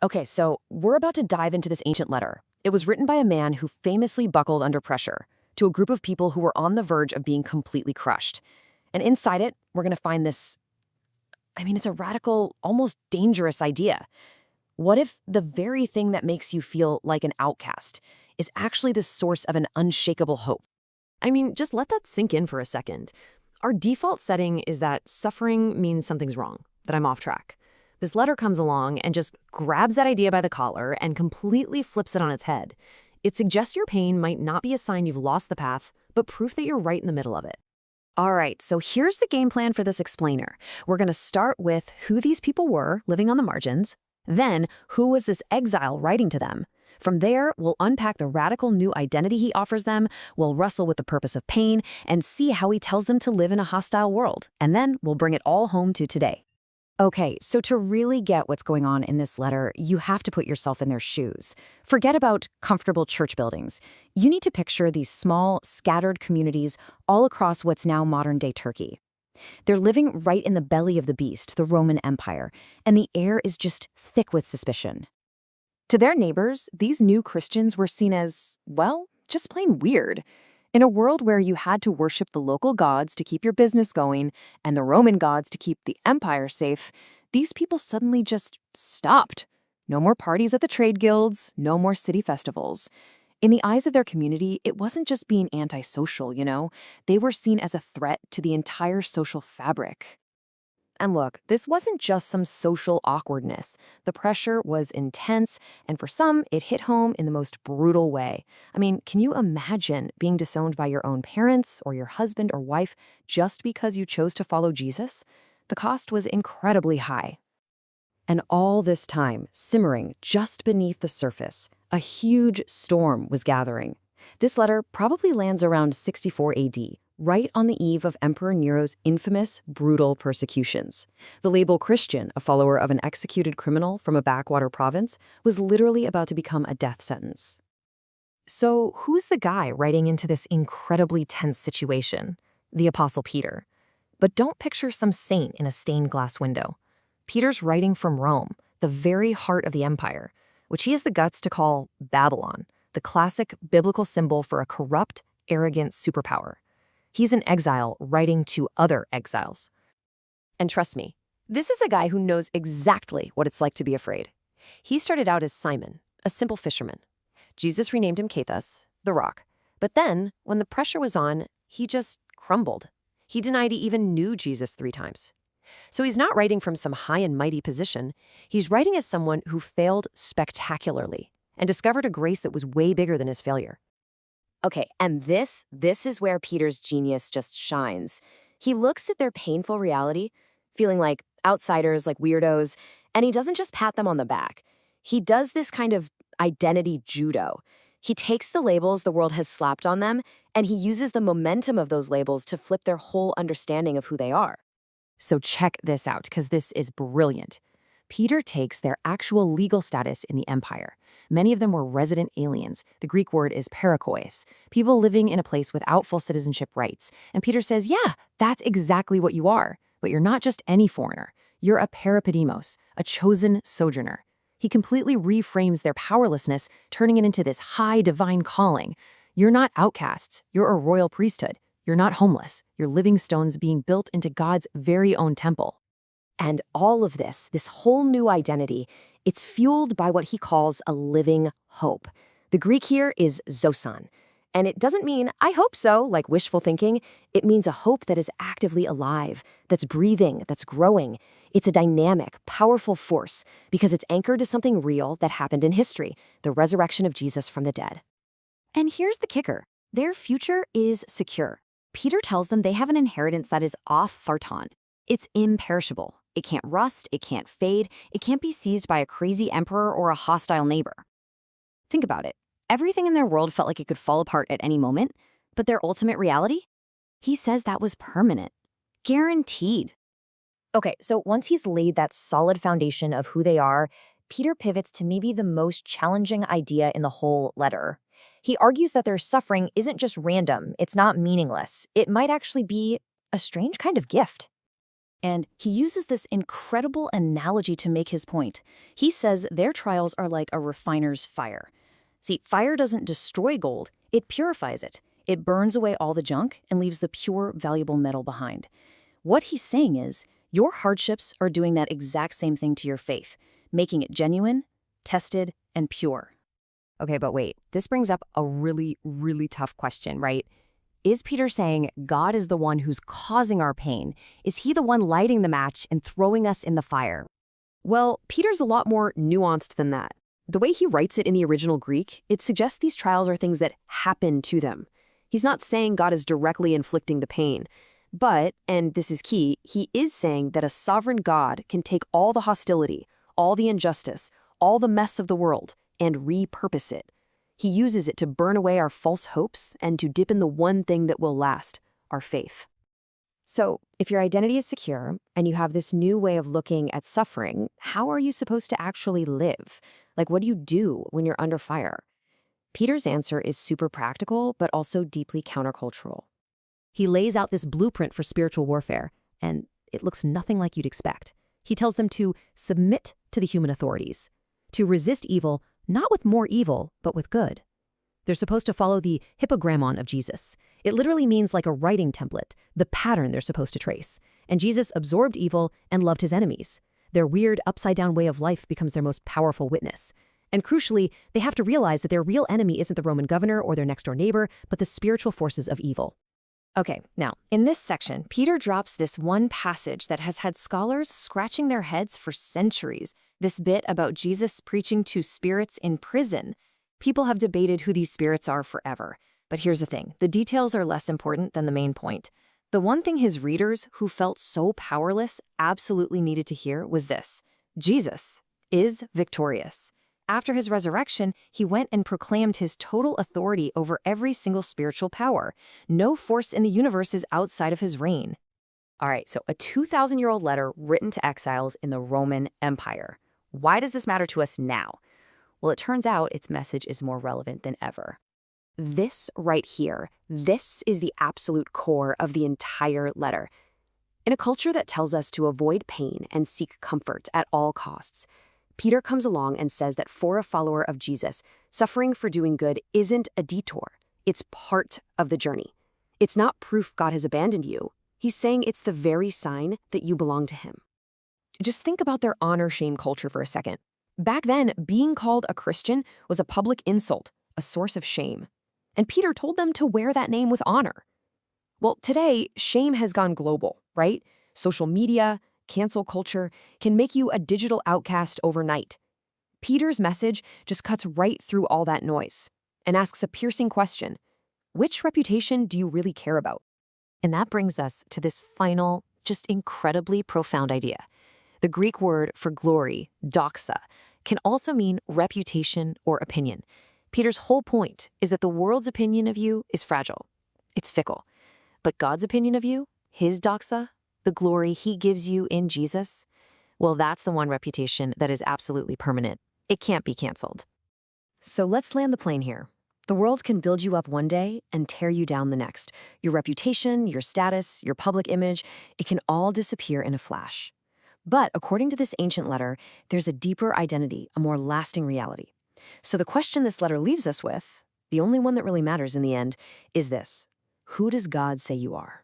Okay, so we're about to dive into this ancient letter. It was written by a man who famously buckled under pressure to a group of people who were on the verge of being completely crushed. And inside it, we're going to find this, it's a radical, almost dangerous idea. What if the very thing that makes you feel like an outcast is actually the source of an unshakable hope? Just let that sink in for a second. Our default setting is that suffering means something's wrong, that I'm off track. This letter comes along and just grabs that idea by the collar and completely flips it on its head. It suggests your pain might not be a sign you've lost the path, but proof that you're right in the middle of it. All right, so here's the game plan for this explainer. We're going to start with who these people were living on the margins, then who was this exile writing to them. From there, we'll unpack the radical new identity he offers them, we'll wrestle with the purpose of pain, and see how he tells them to live in a hostile world. And then we'll bring it all home to today. Okay, so to really get what's going on in this letter, you have to put yourself in their shoes. Forget about comfortable church buildings. You need to picture these small, scattered communities all across what's now modern-day Turkey. They're living right in the belly of the beast, the Roman Empire, and the air is just thick with suspicion. To their neighbors, these new Christians were seen as, well, just plain weird. In a world where you had to worship the local gods to keep your business going and the Roman gods to keep the empire safe, these people suddenly just stopped. No more parties at the trade guilds, no more city festivals. In the eyes of their community, it wasn't just being antisocial, They were seen as a threat to the entire social fabric. And look, this wasn't just some social awkwardness. The pressure was intense, and for some, it hit home in the most brutal way. Can you imagine being disowned by your own parents or your husband or wife just because you chose to follow Jesus? The cost was incredibly high. And all this time, simmering just beneath the surface, a huge storm was gathering. This letter probably lands around 64 AD. Right on the eve of Emperor Nero's infamous, brutal persecutions. The label Christian, a follower of an executed criminal from a backwater province, was literally about to become a death sentence. So who's the guy writing into this incredibly tense situation? The Apostle Peter. But don't picture some saint in a stained glass window. Peter's writing from Rome, the very heart of the empire, which he has the guts to call Babylon, the classic biblical symbol for a corrupt, arrogant superpower. He's an exile writing to other exiles. And trust me, this is a guy who knows exactly what it's like to be afraid. He started out as Simon, a simple fisherman. Jesus renamed him Cephas, the rock. But then, when the pressure was on, he just crumbled. He denied he even knew Jesus 3 times. So he's not writing from some high and mighty position. He's writing as someone who failed spectacularly and discovered a grace that was way bigger than his failure. Okay, and this is where Peter's genius just shines. He looks at their painful reality, feeling like outsiders, like weirdos, and he doesn't just pat them on the back. He does this kind of identity judo. He takes the labels the world has slapped on them, and he uses the momentum of those labels to flip their whole understanding of who they are. So check this out, because this is brilliant. Peter takes their actual legal status in the empire. Many of them were resident aliens. The Greek word is parakois, people living in a place without full citizenship rights. And Peter says, yeah, that's exactly what you are. But you're not just any foreigner. You're a parapidemos, a chosen sojourner. He completely reframes their powerlessness, turning it into this high divine calling. You're not outcasts. You're a royal priesthood. You're not homeless. You're living stones being built into God's very own temple. And all of this whole new identity, it's fueled by what he calls a living hope. The Greek here is zosan. And it doesn't mean, I hope so, like wishful thinking. It means a hope that is actively alive, that's breathing, that's growing. It's a dynamic, powerful force because it's anchored to something real that happened in history, the resurrection of Jesus from the dead. And here's the kicker. Their future is secure. Peter tells them they have an inheritance that is off Pharton. It's imperishable. It can't rust, it can't fade, it can't be seized by a crazy emperor or a hostile neighbor. Think about it. Everything in their world felt like it could fall apart at any moment, but their ultimate reality? He says that was permanent. Guaranteed. Okay, so once he's laid that solid foundation of who they are, Peter pivots to maybe the most challenging idea in the whole letter. He argues that their suffering isn't just random, it's not meaningless. It might actually be a strange kind of gift. And he uses this incredible analogy to make his point. He says their trials are like a refiner's fire. See, fire doesn't destroy gold, it purifies it. It burns away all the junk and leaves the pure, valuable metal behind. What he's saying is, your hardships are doing that exact same thing to your faith, making it genuine, tested, and pure. Okay, but wait, this brings up a really, really tough question, right? Is Peter saying God is the one who's causing our pain? Is he the one lighting the match and throwing us in the fire? Well, Peter's a lot more nuanced than that. The way he writes it in the original Greek, it suggests these trials are things that happen to them. He's not saying God is directly inflicting the pain. But, and this is key, he is saying that a sovereign God can take all the hostility, all the injustice, all the mess of the world, and repurpose it. He uses it to burn away our false hopes and to dip in the one thing that will last, our faith. So, if your identity is secure and you have this new way of looking at suffering, how are you supposed to actually live? Like, what do you do when you're under fire? Peter's answer is super practical, but also deeply countercultural. He lays out this blueprint for spiritual warfare, and it looks nothing like you'd expect. He tells them to submit to the human authorities, to resist evil, not with more evil, but with good. They're supposed to follow the hippogrammon of Jesus. It literally means like a writing template, the pattern they're supposed to trace. And Jesus absorbed evil and loved his enemies. Their weird, upside-down way of life becomes their most powerful witness. And crucially, they have to realize that their real enemy isn't the Roman governor or their next-door neighbor, but the spiritual forces of evil. Okay, now, in this section, Peter drops this one passage that has had scholars scratching their heads for centuries, this bit about Jesus preaching to spirits in prison. People have debated who these spirits are forever. But here's the thing, the details are less important than the main point. The one thing his readers, who felt so powerless, absolutely needed to hear was this: Jesus is victorious. After his resurrection, he went and proclaimed his total authority over every single spiritual power. No force in the universe is outside of his reign. All right, so a 2,000-year-old letter written to exiles in the Roman Empire. Why does this matter to us now? Well, it turns out its message is more relevant than ever. This right here, this is the absolute core of the entire letter. In a culture that tells us to avoid pain and seek comfort at all costs, Peter comes along and says that for a follower of Jesus, suffering for doing good isn't a detour. It's part of the journey. It's not proof God has abandoned you. He's saying it's the very sign that you belong to him. Just think about their honor-shame culture for a second. Back then, being called a Christian was a public insult, a source of shame. And Peter told them to wear that name with honor. Well, today, shame has gone global, right? Social media, cancel culture can make you a digital outcast overnight. Peter's message just cuts right through all that noise and asks a piercing question: which reputation do you really care about? And that brings us to this final, just incredibly profound idea. The Greek word for glory, doxa, can also mean reputation or opinion. Peter's whole point is that the world's opinion of you is fragile. It's fickle. But God's opinion of you, his doxa, the glory he gives you in Jesus, well, that's the one reputation that is absolutely permanent. It can't be canceled. So let's land the plane here. The world can build you up one day and tear you down the next. Your reputation, your status, your public image, it can all disappear in a flash. But according to this ancient letter, there's a deeper identity, a more lasting reality. So the question this letter leaves us with, the only one that really matters in the end, is this: who does God say you are?